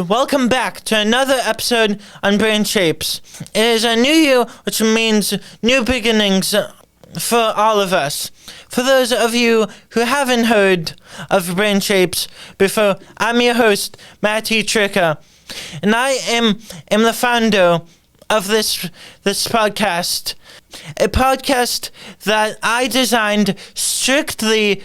Welcome back to another episode on Brain Shapes. It is a new year, which means new beginnings for all of us. For those of you who haven't heard of Brain Shapes before, I'm your host, Matty Tricca, and I am the founder of this podcast. A podcast that I designed strictly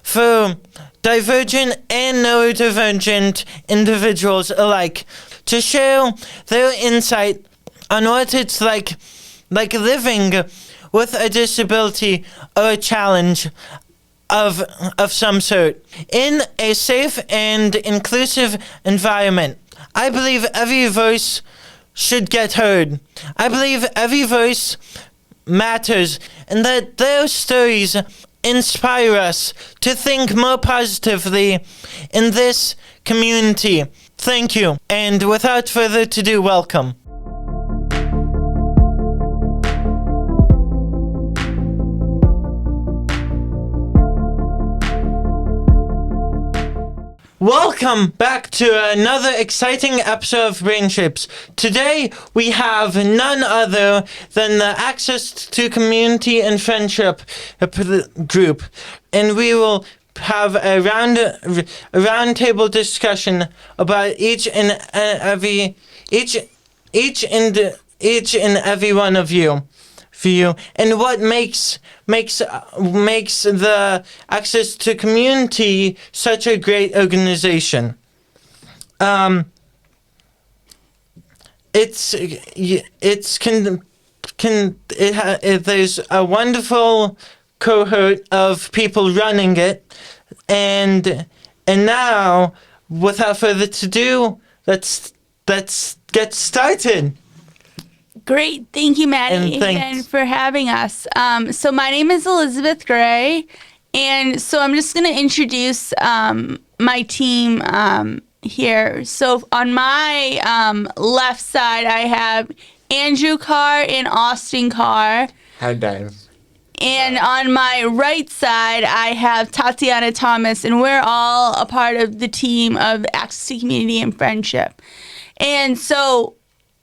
for divergent and neurodivergent individuals alike to share their insight on what it's like living with a disability or a challenge of some sort in a safe and inclusive environment. I believe every voice should get heard. I believe every voice matters, and that their stories inspire us to think more positively in this community. Thank you, and without further ado, welcome. Welcome back to another exciting episode of Brain Shapes. Today we have none other than the Access to Community and Friendship group, and we will have a roundtable discussion about each and every one of you. For you, and what makes the Access to Community such a great organization. There's a wonderful cohort of people running it, and now, without further ado, let's get started. Great. Thank you, Matty, again for having us. So my name is Elizabeth Gray, and so I'm just going to introduce my team here. So on my left side, I have Andrew Carr and Austin Carr. Hi, Dave. And on my right side, I have Tatiana Thomas, and we're all a part of the team of Access to Community and Friendship. And so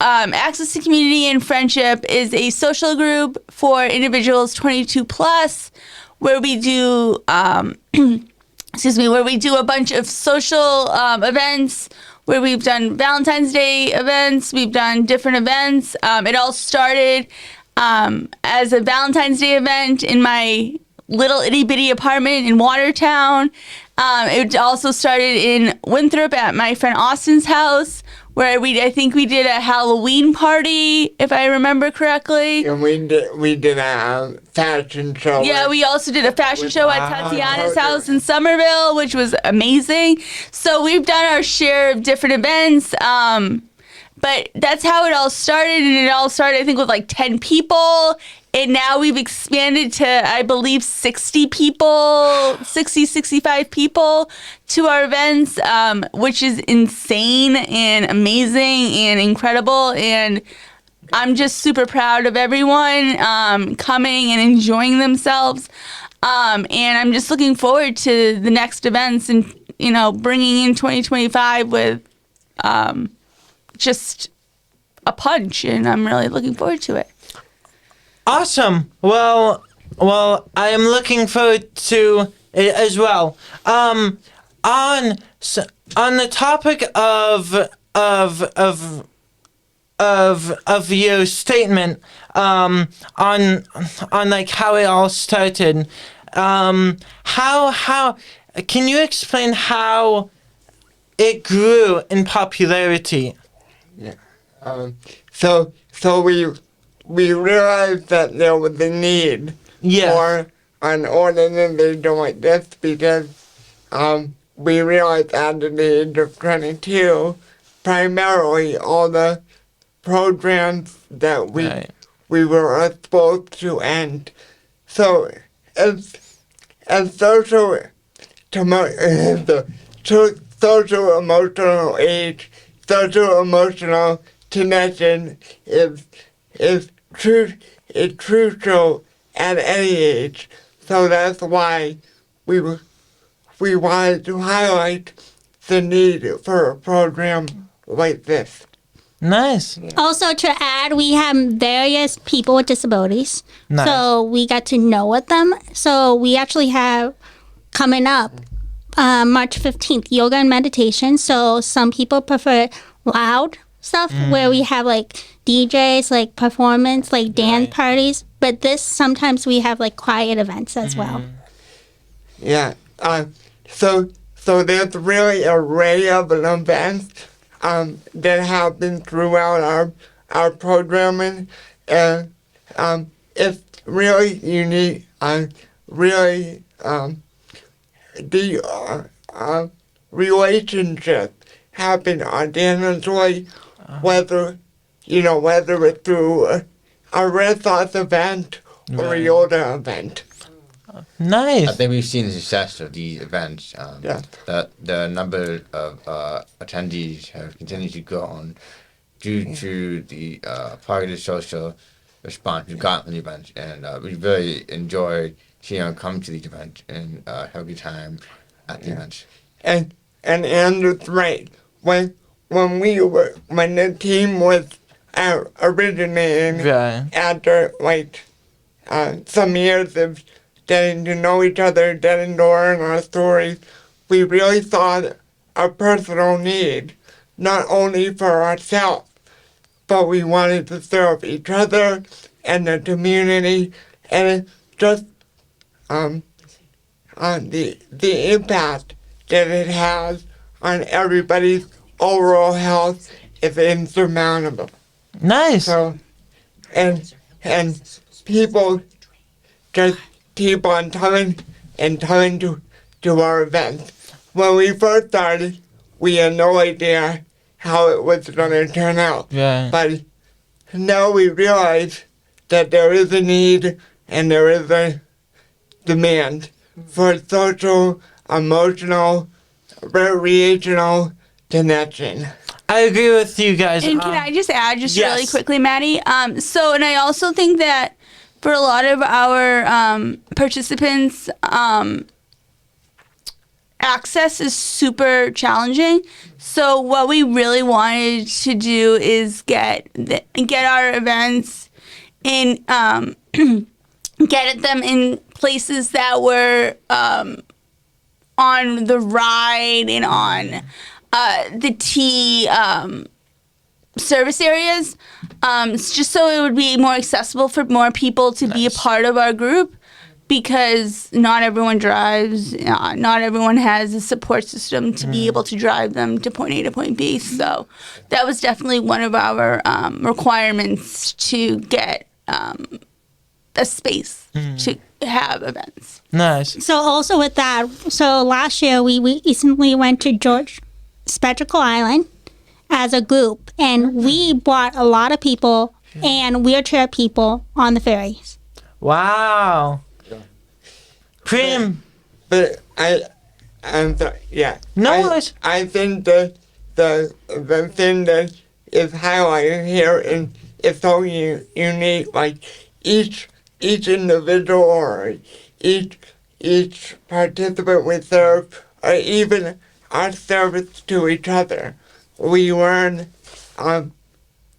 Access to Community and Friendship is a social group for individuals 22 plus, where we do, where we do a bunch of social events, where we've done Valentine's Day events, we've done different events. It all started as a Valentine's Day event in my little itty bitty apartment in Watertown. It also started in Winthrop at my friend Austin's house, where I think we did a Halloween party, if I remember correctly. And we did a fashion show. Yeah, we also did a fashion show at Tatiana's house in Somerville, which was amazing. So we've done our share of different events. But that's how it all started, and it all started, I think, with like 10 people. And now we've expanded to, I believe, 65 people to our events, which is insane and amazing and incredible. And I'm just super proud of everyone coming and enjoying themselves. And I'm just looking forward to the next events and, bringing in 2025 with just a punch. And I'm really looking forward to it. Awesome. Well, I am looking forward to it as well. On the topic of your statement, on like how it all started, how can you explain how it grew in popularity? Yeah. So we realized that there was a need for an organization like this because we realized at the age of 22, primarily all the programs that we were exposed to end. So as social emotional age, social emotional connection is crucial at any age. So that's why we wanted to highlight the need for a program like this. Nice. Also, to add, we have various people with disabilities. Nice. So we got to know with them. So we actually have coming up March 15th, yoga and meditation. So some people prefer loud stuff where we have like DJs, like performance, like dance parties. But this, sometimes we have like quiet events as well. Yeah. So there's really an array of events that happen throughout our programming, and it's really unique. Really, the relationships happen organically, whether it's through a Renaissance event or a yoga event. Nice. I think we've seen the success of these events. Yeah. The number of attendees have continued to go on due to the positive social response we've gotten from the events. And we really enjoyed seeing them come to these events and have a good time at the events. And it's right. When the team was originating after some years of getting to know each other, getting to learn our stories, we really thought a personal need, not only for ourselves, but we wanted to serve each other and the community, and just on the impact that it has on everybody's overall health is insurmountable. Nice. So, and people just keep on coming to our events. When we first started, we had no idea how it was going to turn out. Yeah. But now we realize that there is a need and there is a demand for social, emotional, recreational connection. I agree with you guys. And can I just add yes. really quickly, Matty? So, and I also think that for a lot of our participants, access is super challenging. So what we really wanted to do is get our events in, get them in places that were on the ride and on the T service areas, just so it would be more accessible for more people to be a part of our group, because not everyone drives, not everyone has a support system to be able to drive them to point A to point B. So that was definitely one of our requirements to get a space to have events. Nice. So also with that, so last year we recently went to George Spectacle Island as a group, and we brought a lot of people and wheelchair people on the ferries. Wow. But I'm sorry, yeah. No, it's... I think the thing that is highlighted here and is so unique, like each individual or each participant we serve, or even our service to each other, we learn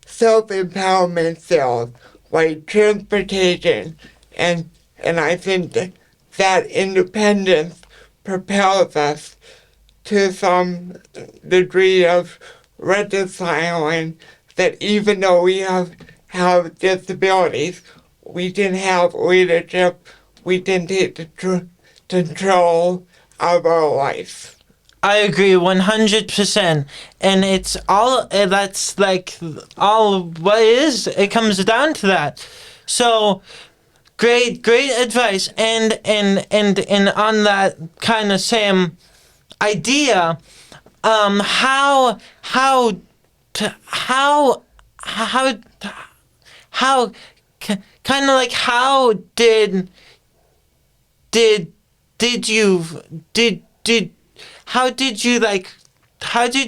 self-empowerment skills like transportation, and I think that independence propels us to some degree of reconciling that even though we have disabilities, we can have leadership, we can take the control of our life. I agree 100%. And it's all, that's like all what it is. It comes down to that. So great advice. And on that kind of same idea, how kind of like how did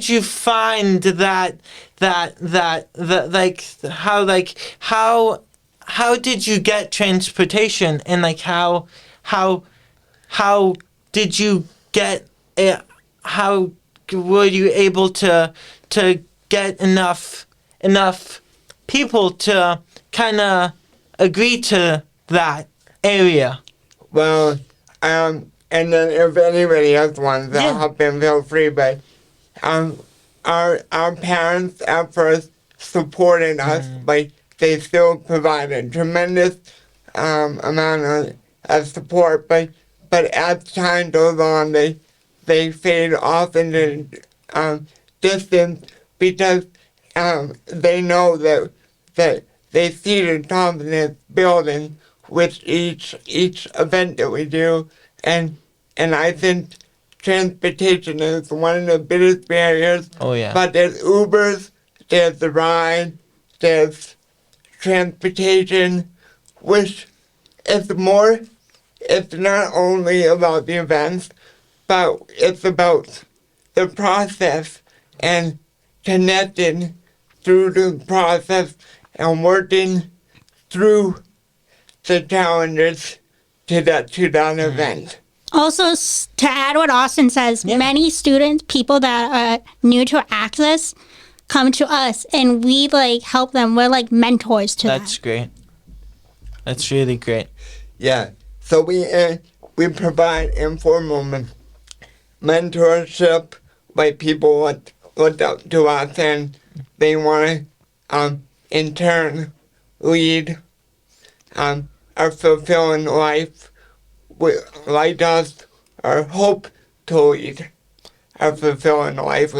you find that how did you get transportation, and like how did you get it, how were you able to get enough people to kind of agree to that area. Well, and then if anybody else wants to help in, feel free. But our parents at first supported us, like they still provided tremendous amount of support. But as time goes on, they fade off into distance because they know that they see the confidence building with each event that we do, and I think transportation is one of the biggest barriers. Oh yeah. But there's Ubers, there's the ride, there's transportation, which is more. It's not only about the events, but it's about the process and connecting through the process and working through the challenges to that event. Also, to add what Austin says, many students, people that are new to Access, come to us and we help them. We're like mentors to them. That's great. That's really great. Yeah. So we provide informal mentorship, like people look up to us and they want to in turn lead a fulfilling life like us, or hope to lead a fulfilling life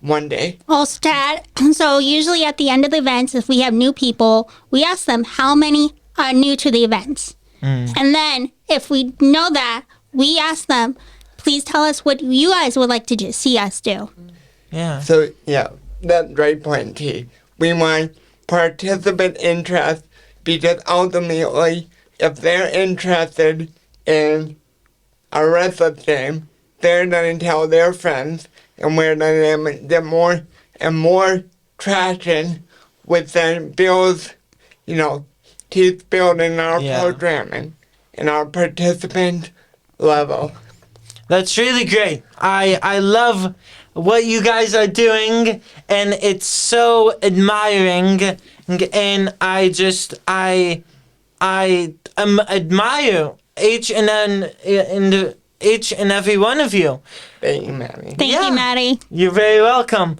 one day. Also, to add, so usually at the end of the events, if we have new people, we ask them how many are new to the events. And then if we know that, we ask them, please tell us what you guys would like to see us do. Yeah. So, yeah, that's a great point, T. We want participant interest because ultimately, if they're interested in a wrestling game, they're going to tell their friends, and we're going to get more and more traction, which then builds, keeps building our programming and our participant level. That's really great. I love what you guys are doing, and it's so admiring, and I admire each and every one of you. Thank you, Matty. Thank you, Matty. You're very welcome.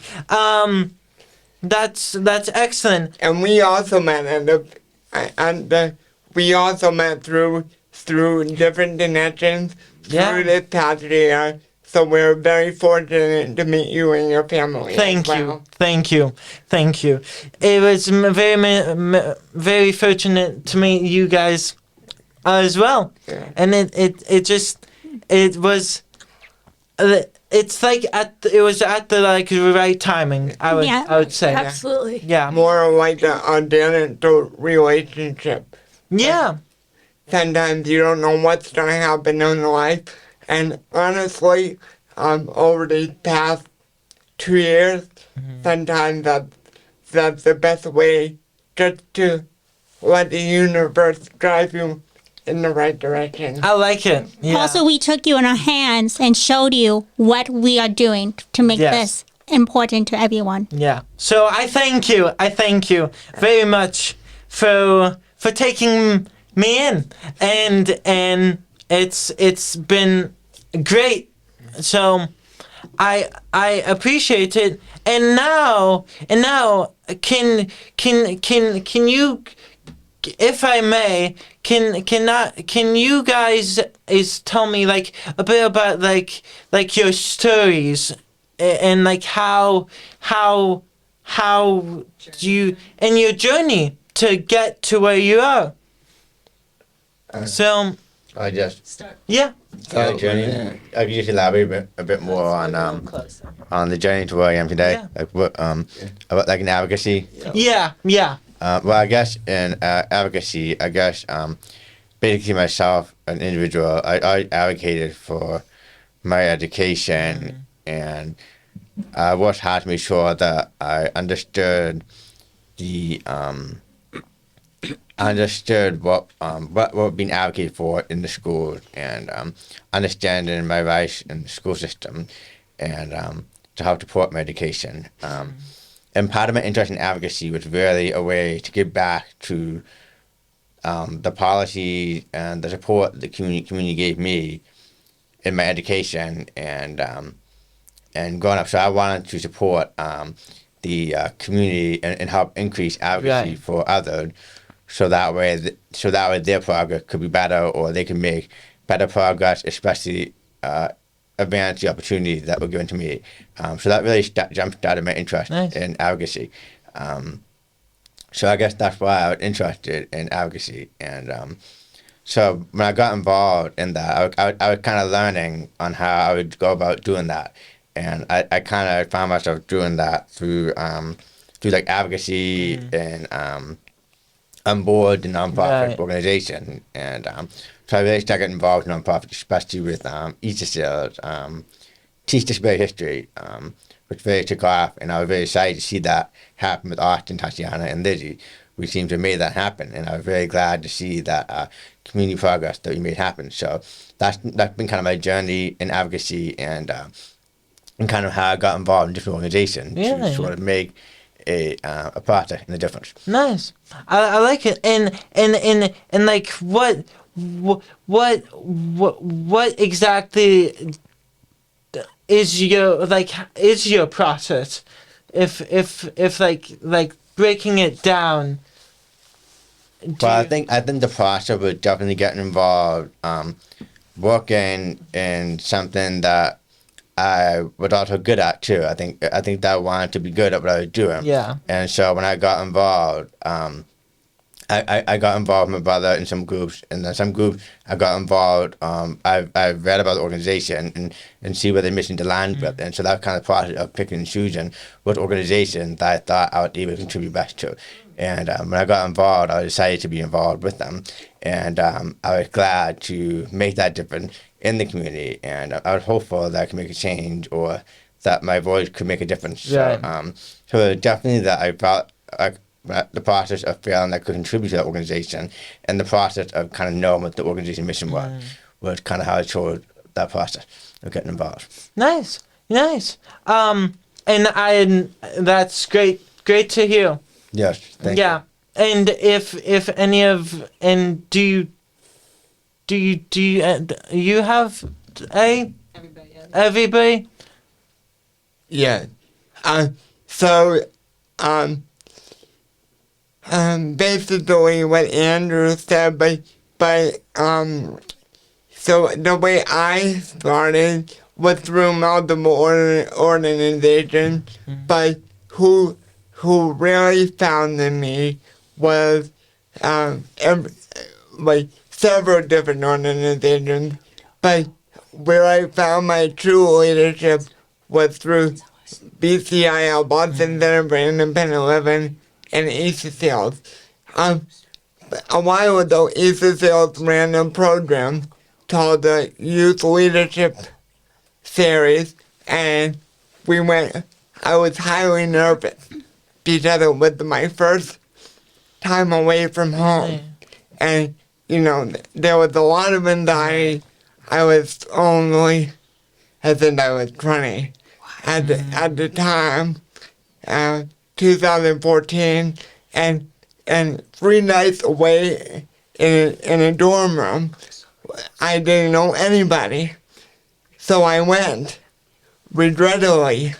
That's excellent. And we also met through different connections through this past year. So we're very fortunate to meet you and your family. Thank you. It was very fortunate to meet you guys as well. Yeah. And it was it was at the right timing. I would say. Absolutely. Yeah. More like an identical relationship. Yeah. Sometimes you don't know what's going to happen in life. And honestly, over the past 2 years, sometimes that's the best way just to let the universe drive you in the right direction. I like it. Yeah. Also, we took you in our hands and showed you what we are doing to make this important to everyone. Yeah. So I thank you. Very much for taking me in, and it's been great. So I appreciate it. And now can you, if I may, can you guys tell me a bit about your stories and how you and your journey to get to where you are. So I just Start. yeah. journey. I could just elaborate a bit more on the journey to where I am today, about an advocacy. Yeah. Well, I guess in advocacy, basically myself, an individual, I advocated for my education, and I worked hard to make sure that I understood what being advocated for in the school, and understanding my rights in the school system, and to help support my education. and part of my interest in advocacy was really a way to give back to the policy and the support the community gave me in my education and growing up. So I wanted to support the community and help increase advocacy for others, so that way their progress could be better, or they can make better progress, especially advance the opportunities that were given to me. So that really jump-started my interest in advocacy. So I guess that's why I was interested in advocacy. And so when I got involved in that, I was kind of learning on how I would go about doing that. And I kind of found myself doing that through like advocacy and on board the nonprofit organization. And so I really started getting involved in nonprofits, especially with Easter Sales, Teach Disability History, which really took off. And I was very excited to see that happen with Austin, Tatiana, and Lizzie. We seem to have made that happen, and I was very glad to see that community progress that we made happen. So that's been kind of my journey in advocacy and kind of how I got involved in different organizations to sort of make a project and a difference. Nice. I like it. And like what exactly is your process? If like breaking it down. Well, I think the process was definitely getting involved, working in something that I was also good at too. I think that I wanted to be good at what I was doing. Yeah. And so when I got involved, I got involved with my brother in some groups, and then some groups I got involved. I read about the organization and see where they're missing the line with, and so that kind of process of picking and choosing what organization that I thought I would able to contribute best to. And when I got involved, I was excited to be involved with them, and I was glad to make that difference in the community, and I was hopeful that I could make a change or that my voice could make a difference. Right. So definitely that I felt the process of feeling that I could contribute to that organization, and the process of kind of knowing what the organization mission was kind of how I chose that process of getting involved. Nice. And that's great to hear. Yes, thank you. And if any of do you have everybody? Yeah. So basically what Andrew said, but so the way I started was through multiple organizations, but who really founded me was like several different organizations, but where I found my true leadership was through BCIL, Boston Center for Independent Living, and Easter Sales. A while ago, Easter Sales ran a program called the Youth Leadership Series, and I was highly nervous because it was my first time away from home. And, there was a lot of anxiety. I was only, I think I was 20 at the time, 2014, and 3 nights away in a dorm room. I didn't know anybody, so I went, regrettably.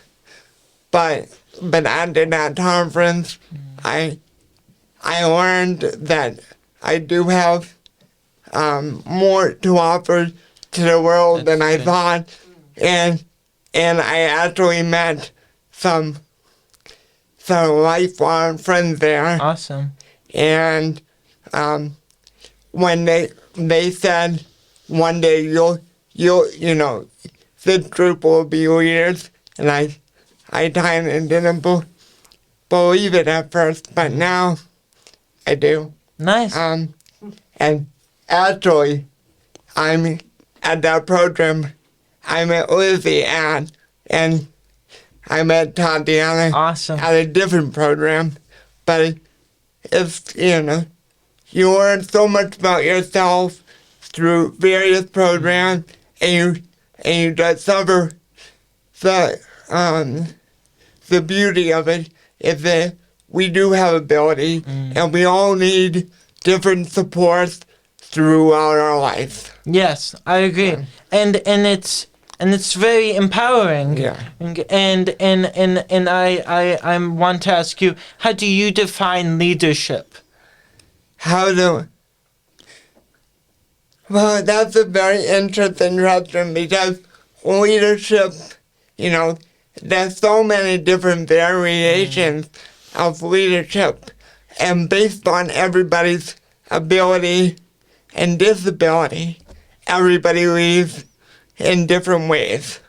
But after that conference, I learned that I do have more to offer to the world than I thought, and I actually met some lifelong friends there. Awesome. And when they said one day you'll this group will be leaders, and I kind of didn't believe it at first, but now I do. Nice. And actually, I'm at that program I met Lizzie at, and I met Tatiana Awesome. at a different program, but it's, you learn so much about yourself through various programs, and you discover the beauty of it is that we do have ability, and we all need different supports throughout our life. Yes, I agree. And it's very empowering. Yeah. And I want to ask you, how do you define leadership? Well, that's a very interesting question because leadership, there's so many different variations of leadership, and based on everybody's ability and disability, everybody leads in different ways.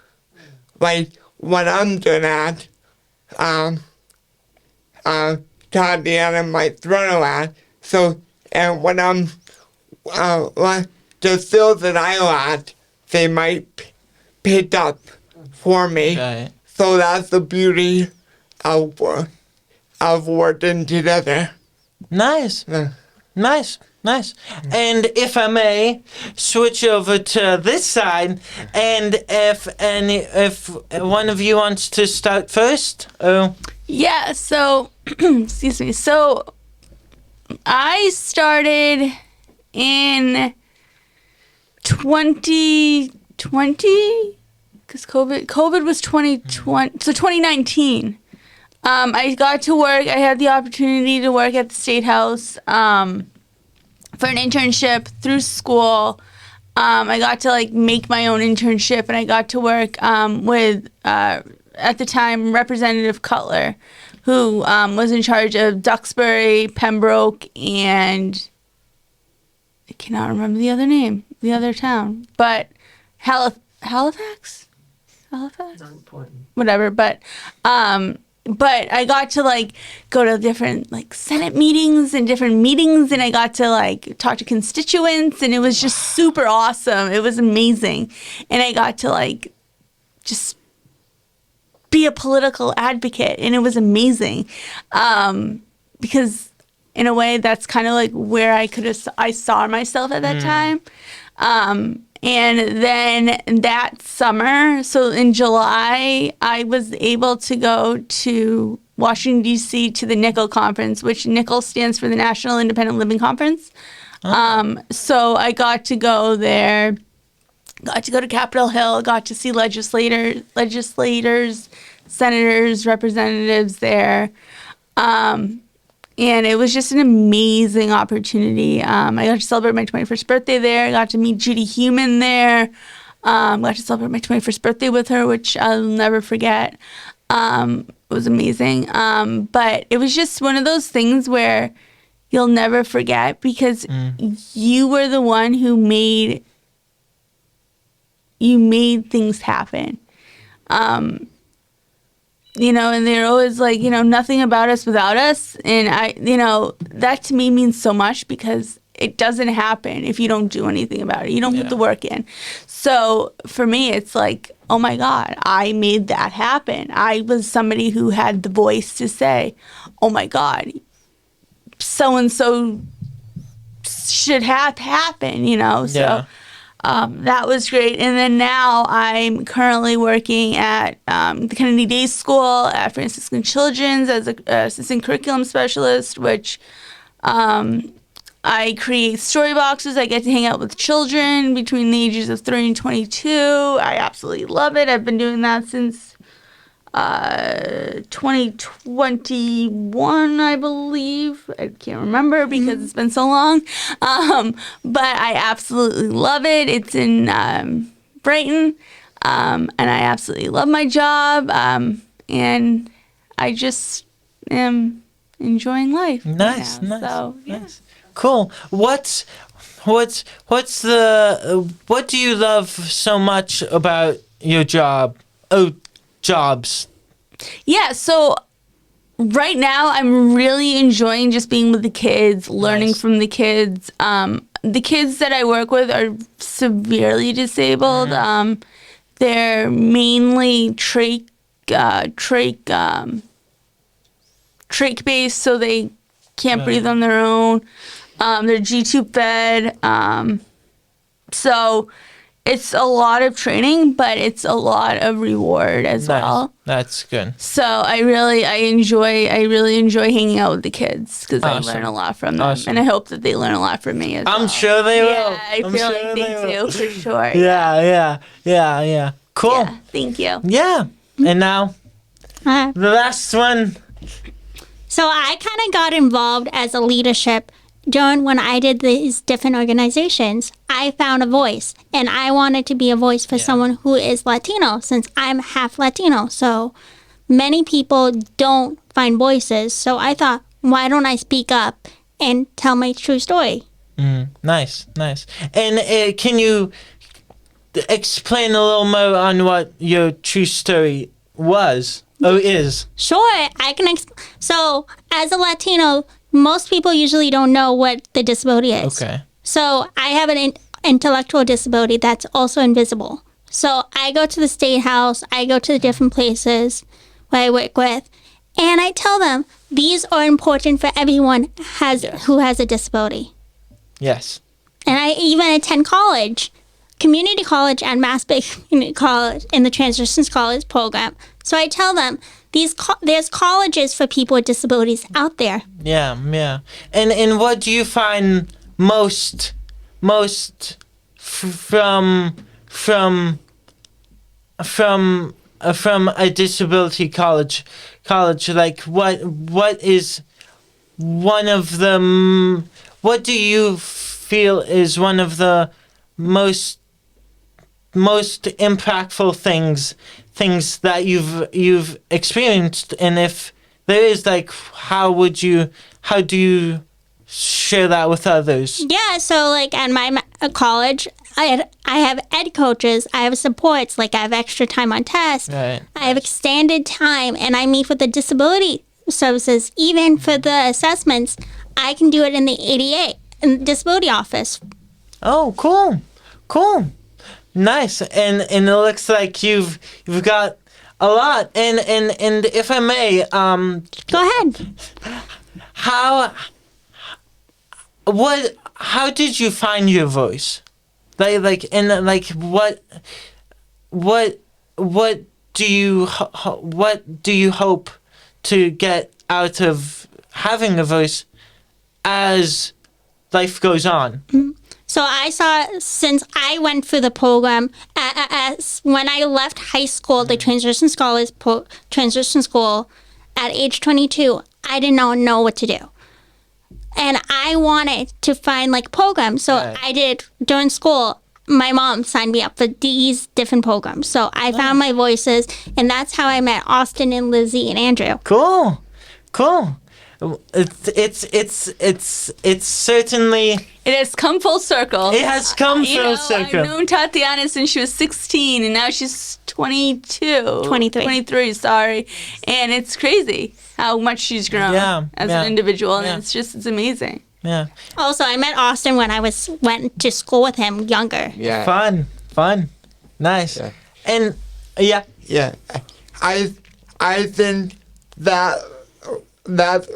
Like what I'm good at, Tatiana might struggle at. So, and what I'm, the skills that I lack, they might pick up for me. Right. So that's the beauty of working together. Nice. Yeah. Nice. And if I may switch over to this side, and if one of you wants to start first, Yeah, so, excuse me. So, I started in 2020, because COVID was 2020, so 2019. I got to work, I had the opportunity to work at the State House for an internship through school. I got to make my own internship, and I got to work with, at the time, Representative Cutler, who was in charge of Duxbury, Pembroke, and I cannot remember the other town, but Halifax? Whatever, but I got to go to different Senate meetings, and I got to talk to constituents, and it was just super awesome. It was amazing. And I got to just be a political advocate, and it was amazing. Because in a way that's kind of where I saw myself at that time. And then that summer, so in July, I was able to go to Washington, D.C. to the NICL conference, which NICL stands for the National Independent Living Conference. So I got to go there, got to go to Capitol Hill, got to see legislators, senators, representatives there. And it was just an amazing opportunity. I got to celebrate my 21st birthday there. I got to meet Judy Heumann there. Got to celebrate my 21st birthday with her, which I'll never forget. It was amazing. But it was just one of those things where you'll never forget, because you were the one who made things happen. And they're always nothing about us without us. And that to me means so much, because it doesn't happen if you don't do anything about it. You don't put the work in. So for me, it's oh my God, I made that happen. I was somebody who had the voice to say, oh my God, so-and-so should have happen, so. That was great. And then now I'm currently working at the Kennedy Day School at Franciscan Children's as an assistant curriculum specialist, which I create story boxes. I get to hang out with children between the ages of 3 and 22. I absolutely love it. I've been doing that since 2021, I believe. I can't remember because it's been so long. But I absolutely love it. It's in Brighton. And I absolutely love my job. And I just am enjoying life. Nice. So, yeah. Nice. Cool. What do you love so much about your job? Jobs. Yeah, so right now I'm really enjoying just being with the kids, learning from the kids. The kids that I work with are severely disabled. They're mainly trach based, so they can't breathe on their own. They're G-tube fed. So it's a lot of training, but it's a lot of reward as well. That's good. So I really enjoy hanging out with the kids because Awesome. I learn a lot from them, Awesome. and I hope that they learn a lot from me as well. I'm sure they will. Yeah, I I'm feel sure like they they will. do for sure. Yeah. Cool. Yeah, thank you. Yeah. And now Uh, the last one. So I kind of got involved as a leadership during when I did these different organizations. I found a voice, and I wanted to be a voice for someone who is Latino, since I'm half Latino. So many people don't find voices. So I thought, why don't I speak up and tell my true story? Nice. And can you explain a little more on what your true story was or is? Sure, I can. So as a Latino, most people usually don't know what the disability is. Okay. So I have an intellectual disability that's also invisible. So I go to the State House, I go to the different places where I work with, and I tell them these are important for everyone who has a disability. Yes. And I even attend college, community college and Mass Bay Community College in the Transitions College program. So I tell them there's colleges for people with disabilities out there. Yeah. And what do you find most from a disability college? Like what is one of the what do you feel is one of the most impactful things that you've experienced, and if there is, like, how do you share that with others? Yeah, so like at my college, I have ed coaches, I have supports, like I have extra time on tests, Right. I have extended time, and I meet with the disability services. Even for the assessments, I can do it in the ADA, in the disability office. Oh, cool. Nice. And it looks like you've got a lot. And if I may, Go ahead. how did you find your voice? What do you hope to get out of having a voice as life goes on? So I saw, since I went through the program, when I left high school, the transition school, at age 22, I did not know what to do. And I wanted to find like programs. So Right. I did, during school, my mom signed me up for these different programs. So I found my voices, and that's how I met Austin and Lizzie and Andrew. Cool. It's certainly. It has come full circle. It has come full circle. I've known Tatiana since she was 16, and now she's 22. 23. 23, sorry. And it's crazy how much she's grown as an individual, and it's amazing. Yeah. Also, I met Austin when I went to school with him younger. Yeah. Fun. Nice. Yeah. And yeah. Yeah. I think that's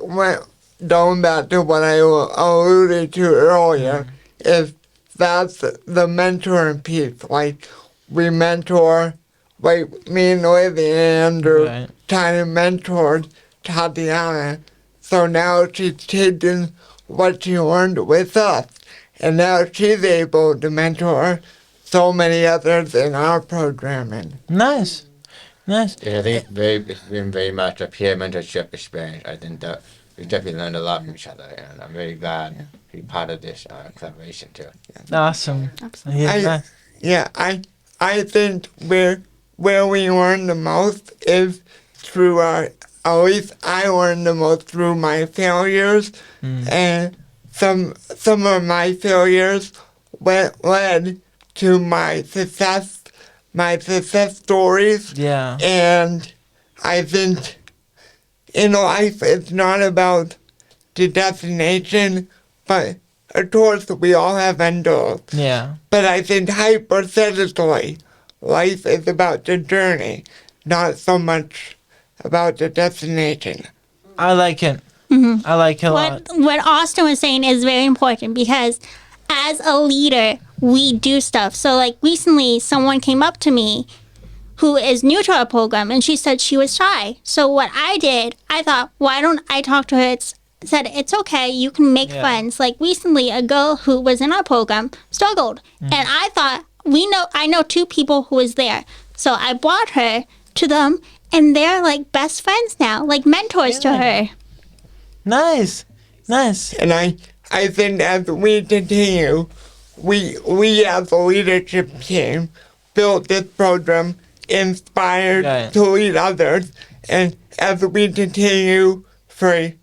when, going back to what I alluded to earlier, is that's the mentoring piece. Like, we mentor, like me and Lizzie and Andrew Right. kind of mentored Tatiana. So now she's taking what she learned with us, and now she's able to mentor so many others in our programming. Nice. Yeah, I think it's been very much a peer mentorship experience. I think that we definitely learned a lot from each other, and I'm very glad to be part of this collaboration too. Awesome. Absolutely. Yeah. I think where we learn the most is through at least I learned the most through my failures, and some of my failures led to my success stories. Yeah. And I think in life it's not about the destination, but of course we all have end goals. Yeah. But I think hypothetically, life is about the journey, not so much about the destination. I like it. I like it a lot. What Austin was saying is very important, because as a leader, we do stuff. So like recently someone came up to me who is new to our program and she said she was shy. So what I did, I thought, why don't I talk to her? Said it's okay, you can make friends. Like recently a girl who was in our program struggled. And I thought, I know 2 people who was there. So I brought her to them and they're like best friends now, like mentors to her. Nice. And I think as we continue, we as a leadership team built this program inspired to lead others, and as we continue for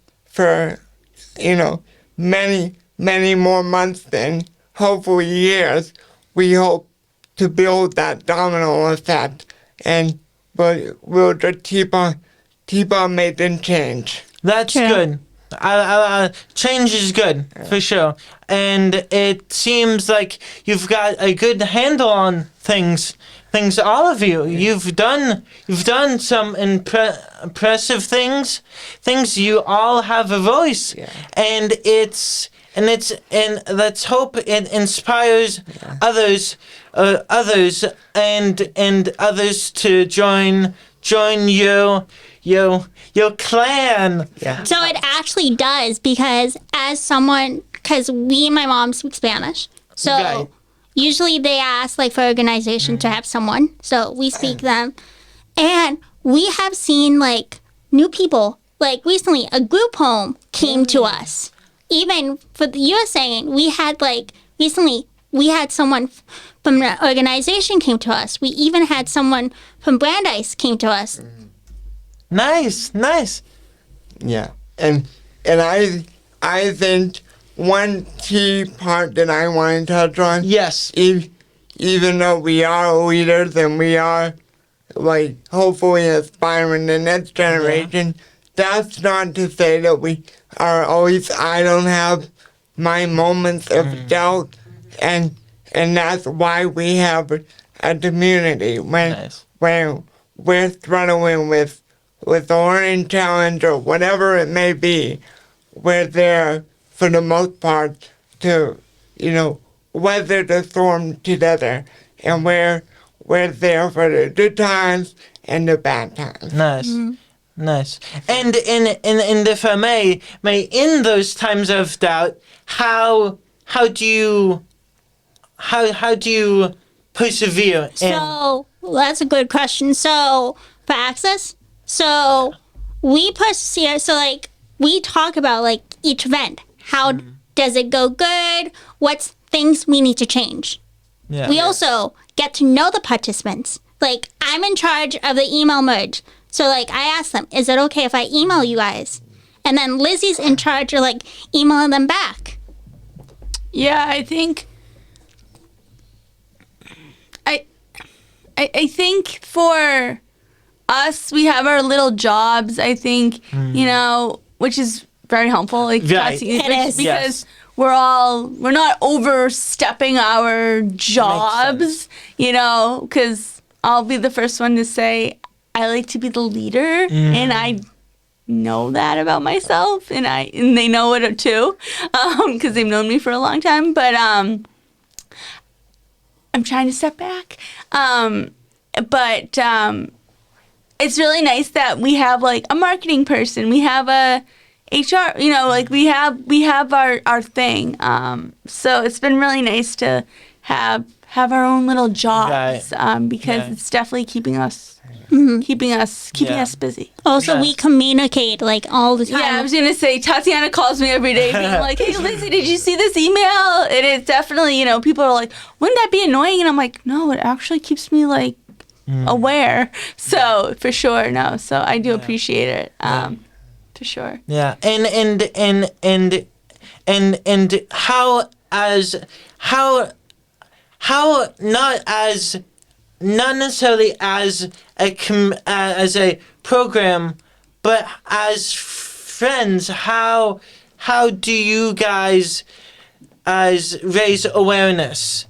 many more months and hopefully years, we hope to build that domino effect, and we'll just keep on making change. That's good. Change is good, for sure. And it seems like you've got a good handle on things, all of you. You've done some impressive things. You all have a voice. And let's hope it inspires others and others to join your clan. So it actually does, because me and my mom speak Spanish. So usually they ask like for organization to have someone. So we speak them. And we have seen like new people. Like recently a group home came to us. Even for you were saying, we had like recently we had someone from the organization came to us. We even had someone from Brandeis came to us. Nice. Yeah, and I think one key part that I want to touch on. Yes. Even though we are leaders and we are like hopefully inspiring the next generation, that's not to say that we are always. I don't have my moments of doubt, and that's why we have a community when we're struggling with a learning challenge or whatever it may be. We're there for the most part to, weather the storm together, and we're there for the good times and the bad times. Nice. And if I may in those times of doubt, how do you persevere? So that's a good question. So for Access, so we persevere. So like we talk about like each event. How does it go good? What's things we need to change? We also get to know the participants. Like I'm in charge of the email merge. So like I ask them, is it okay if I email you guys? And then Lizzie's in charge of like emailing them back. Yeah, I think I think for us, we have our little jobs, I think, which is very helpful. Like, right. It is. Because we're not overstepping our jobs, because I'll be the first one to say, I like to be the leader, and I know that about myself, and they know it too, because they've known me for a long time, but I'm trying to step back. But it's really nice that we have like a marketing person, we have a HR, like we have our thing. So it's been really nice to have our own little jobs, because it's definitely keeping us busy. Also, we communicate like all the time. Yeah, I was gonna say Tatiana calls me every day, being like, "Hey, Lizzie, did you see this email?" And it's definitely, people are like, "Wouldn't that be annoying?" And I'm like, "No, it actually keeps me like aware." So for sure, no. So I do appreciate it, for sure. Yeah, and not necessarily as a program, but as friends, how do you guys raise awareness?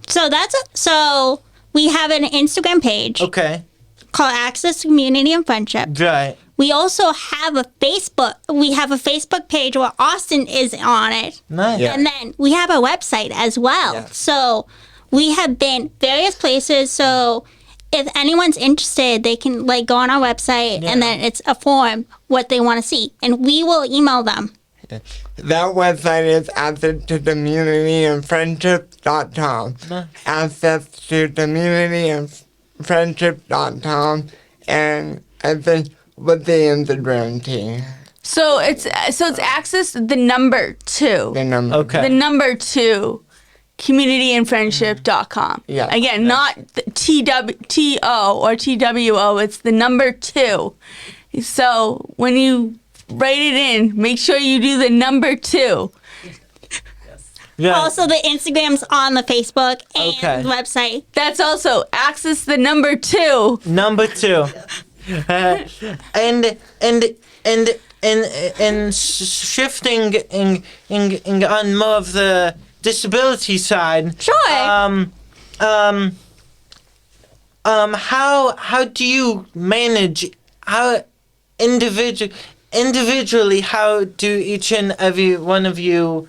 So we have an Instagram page. Okay. Called Access Community and Friendship. Right. We also have a Facebook. We have a Facebook page where Austin is on it. Nice. Yeah. And then we have a website as well. Yeah. So we have been various places. So if anyone's interested, they can like go on our website and then it's a form what they want to see, and we will email them. That website is accesstoCommunityandFriendship.com. AccesstoCommunityandFriendship.com, and I think with the Instagram team. So it's access the number 2. The number. Okay. The number 2. communityandfriendship.com. Yeah. Again, not the TO or TWO. It's the number 2. So when you write it in, make sure you do the number 2. Yeah. Also, the Instagram's on the Facebook and Okay. the website. That's also access the number 2. Number 2. And shifting on more of the disability side. Sure. How do you manage individually? How do each and every one of you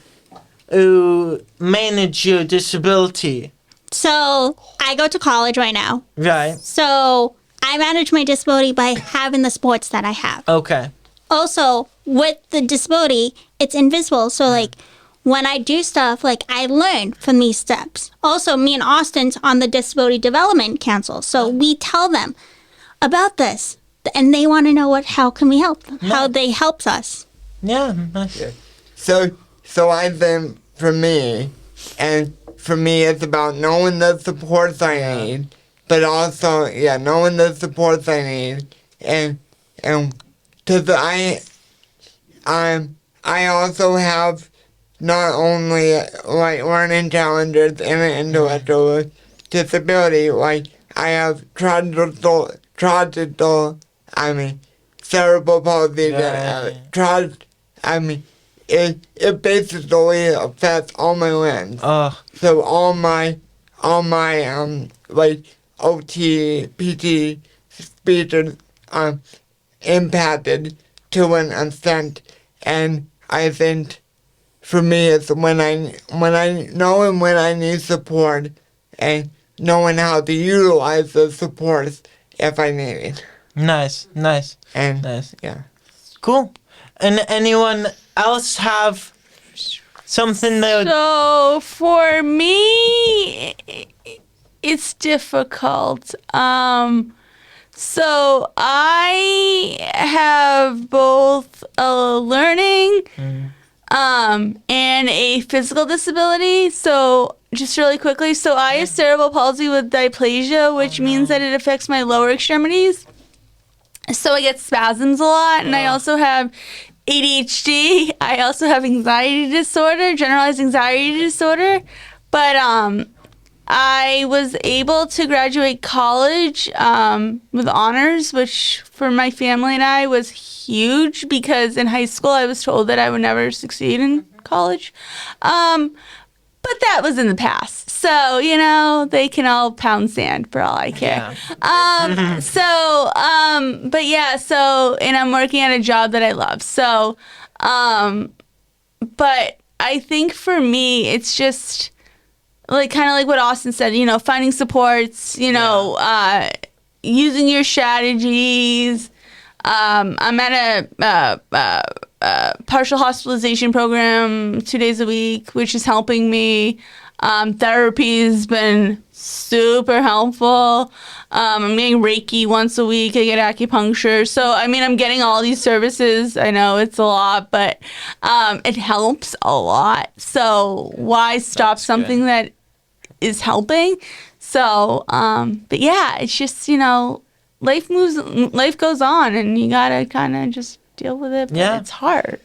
manage your disability? So I go to college right now. Right. So I manage my disability by having the sports that I have. Okay. Also, with the disability, it's invisible. So, like, when I do stuff, like, I learn from these steps. Also, me and Austin's on the Disability Development Council. So we tell them about this. And they want to know how can we help? How they helps us. Yeah. Nice. So I think for me, it's about knowing the supports I need, but also, knowing the supports I need, and because I also have not only like learning challenges and an intellectual disability, like I have cerebral palsy. It basically affects all my limbs. So all my like OT, PT, speech is impacted to an extent, and I think for me it's when I know and when I need support, and knowing how to utilize the supports if I need it. Nice. And Nice. yeah. Cool. And anyone else have something they would... So for me, it's difficult. So I have both a learning and a physical disability. So just really quickly, so I have cerebral palsy with dysplasia, which means that it affects my lower extremities. So I get spasms a lot, and I also have ADHD. I also have anxiety disorder, generalized anxiety disorder. But I was able to graduate college with honors, which for my family and I was huge because in high school I was told that I would never succeed in college. But that was in the past. So, they can all pound sand for all I care. Yeah. And I'm working at a job that I love. So, but I think for me, it's just like kind of like what Austin said, finding supports, using your strategies. I'm at a partial hospitalization program 2 days a week, which is helping me. Therapy has been super helpful. I'm getting Reiki once a week. I get acupuncture. So, I'm getting all these services. I know it's a lot, but it helps a lot. So why stop something that is helping? So, but yeah, it's just, life goes on, and you gotta kind of just deal with it. But it's hard.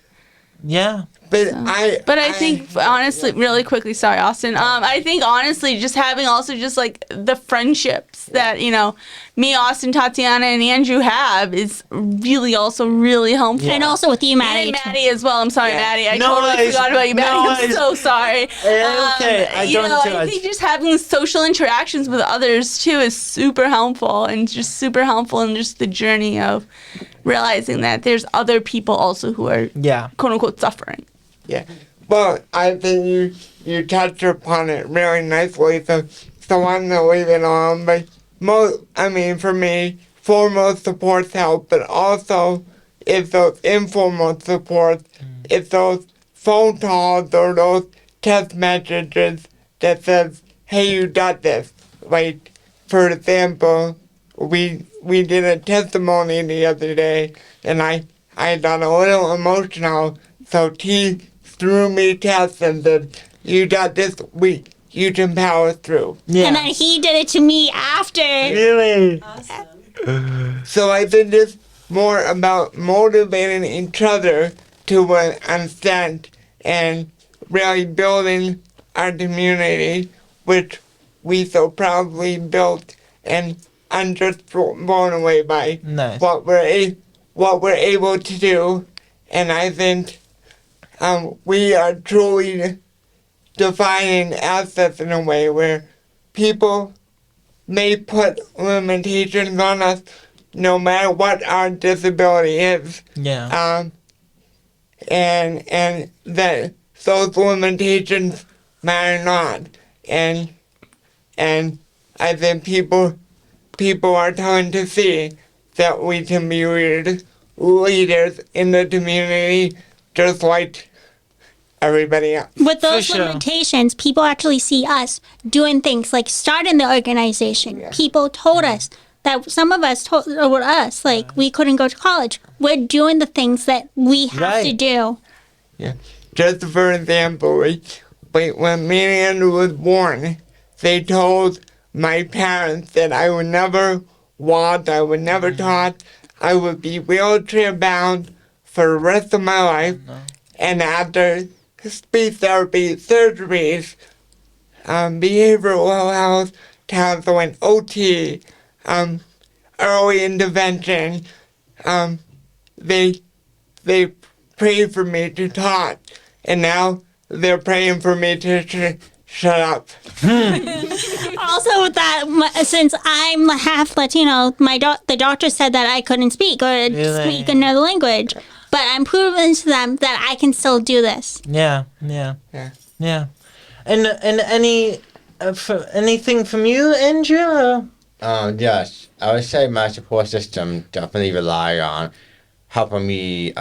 Yeah. But I think honestly, really quickly, sorry, Austin. I think honestly, just having also just like the friendships that me, Austin, Tatiana, and Andrew have is really also really helpful. And also with you, Matty. And Matty as well. I'm sorry, Matty. I totally worries. forgot about you, Matty. No I'm worries. so sorry. Okay, I don't I judge. think just having social interactions with others too is super helpful, and just super helpful in just the journey of realizing that there's other people also who are quote unquote suffering. Yeah. Well, I think you touched upon it really nicely. So so I'm gonna leave it on. But for me, formal supports help, but also it's those informal supports. It's those phone calls or those text messages that says, "Hey, you got this." Like, for example, we did a testimony the other day, and I got a little emotional, so T threw me tests and said, "You got this week. You can power through." Yeah. And then he did it to me after. Really? So I think it's more about motivating each other to understand and really building our community, which we so proudly built, and I'm just blown away by Nice. what we're able to do. And I think we are truly defining assets in a way where people may put limitations on us no matter what our disability is. Yeah. And that those limitations matter not. And I think people are starting to see that we can be leaders in the community just like everybody else. With those For sure. limitations, people actually see us doing things like starting the organization. Yeah. People told us that some of us told us like we couldn't go to college. We're doing the things that we have to Right. do. Yeah. Just for example, when me and Andrew was born, they told my parents that I would never walk, I would never talk, I would be wheelchair bound for the rest of my life. And after speech therapy surgeries, behavioral health counseling, OT, early intervention, they prayed for me to talk, and now they're praying for me to shut up. Also, with that, since I'm half Latino, the doctor said that I couldn't speak or Really? speak another language. But I'm proving to them that I can still do this. Yeah. And anything from you, Andrew? Yes, I would say my support system definitely rely on helping me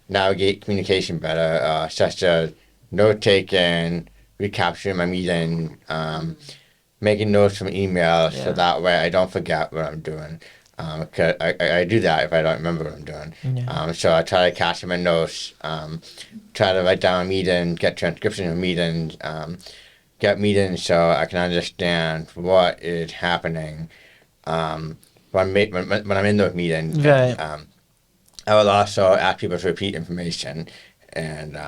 navigate communication better, such as note taking, recapturing my meeting, making notes from emails, so that way I don't forget what I'm doing. Cause I do that if I don't remember what I'm doing. Yeah. So I try to capture my notes, try to write down a meeting, get transcription of meetings, get meetings so I can understand what is happening when I'm in those meetings. Right. I will also ask people to repeat information and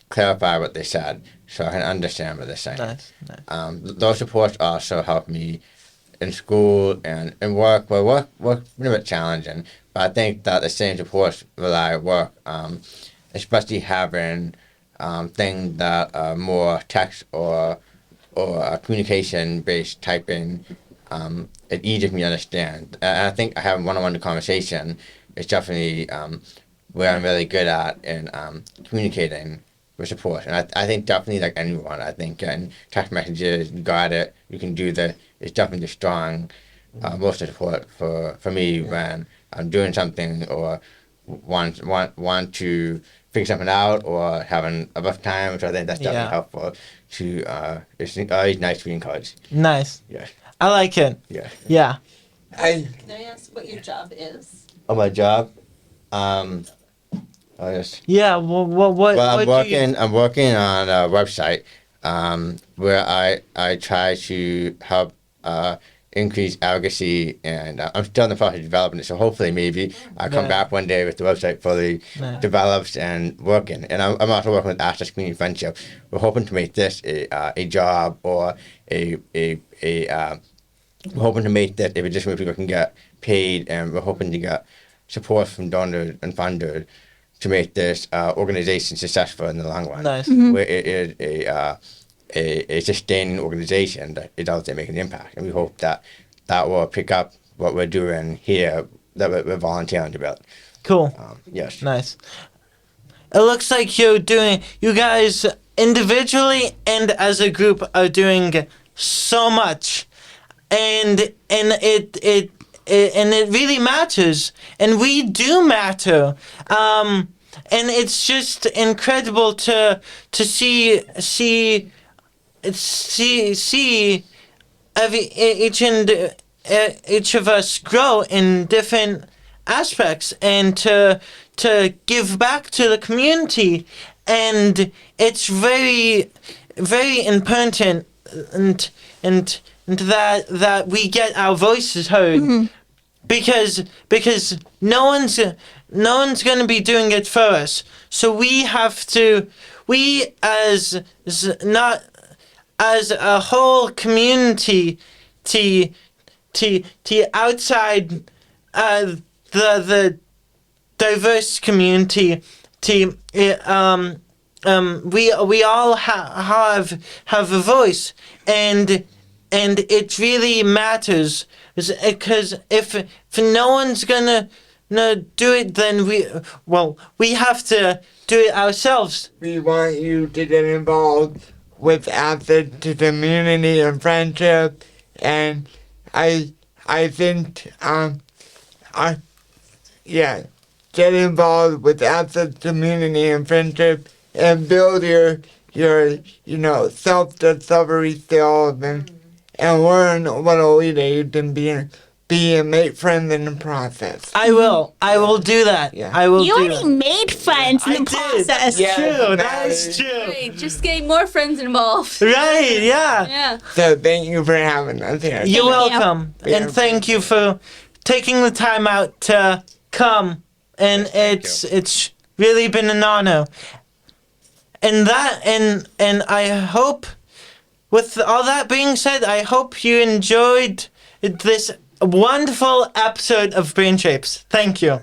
clarify what they said so I can understand what they're saying. Nice. Those supports also help me in school and work. Well, work's been a bit challenging, but I think that the same supports rely at work, especially having things that are more text or communication-based typing. It's easier for me to understand. And I think having one-on-one conversation is definitely where I'm really good at in communicating with support. And I think definitely like anyone, I think in text messages, you got it, you can do that. It's definitely strong most of the support for me when I'm doing something or want to figure something out or having a rough time, so I think that's definitely helpful to it's always nice to be encouraged. Nice. Yeah. I like it. Yeah. Yeah. I Can I ask what your job is? Oh, my job? Yes. Yeah. What? Well, I'm what do you- working on a website where I try to help increase advocacy, and I'm still in the process of developing it. So hopefully, maybe I'll come back one day with the website fully developed and working. And I'm also working with Access Community Friendship. We're hoping to make this a job or we're hoping to make that if additional people can get paid, and we're hoping to get support from donors and funders to make this organization successful in the long run. Nice. Where it is a sustaining organization that is out there making an impact. And we hope that will pick up what we're doing here that we're volunteering to build. Cool. Yes. Nice. It looks like you guys individually and as a group are doing so much, and it really matters, and we do matter. And it's just incredible to see each of us grow in different aspects, and to give back to the community. And it's very, very important, and that we get our voices heard, because no one's going to be doing it for us. So we as a whole community, outside the diverse community, we all have a voice, and it really matters, because if no one's gonna do it, then we have to do it ourselves. We want you to get involved with Acid to community and friendship, and I think get involved with Acid community and friendship, and build your self-discovery skills, and learn what a leader you can be and make friends in the process. I will do that. Yeah. I will. You do already that. made friends in the process. Yeah. True. That is true. Right, just getting more friends involved. Right. Yeah. Yeah. So thank you for having us here. You're Thank you. welcome, Yeah. and thank you for taking the time out to come. And it's really been an honor. And I hope, with all that being said, I hope you enjoyed this wonderful episode of Brain Shapes. Thank you.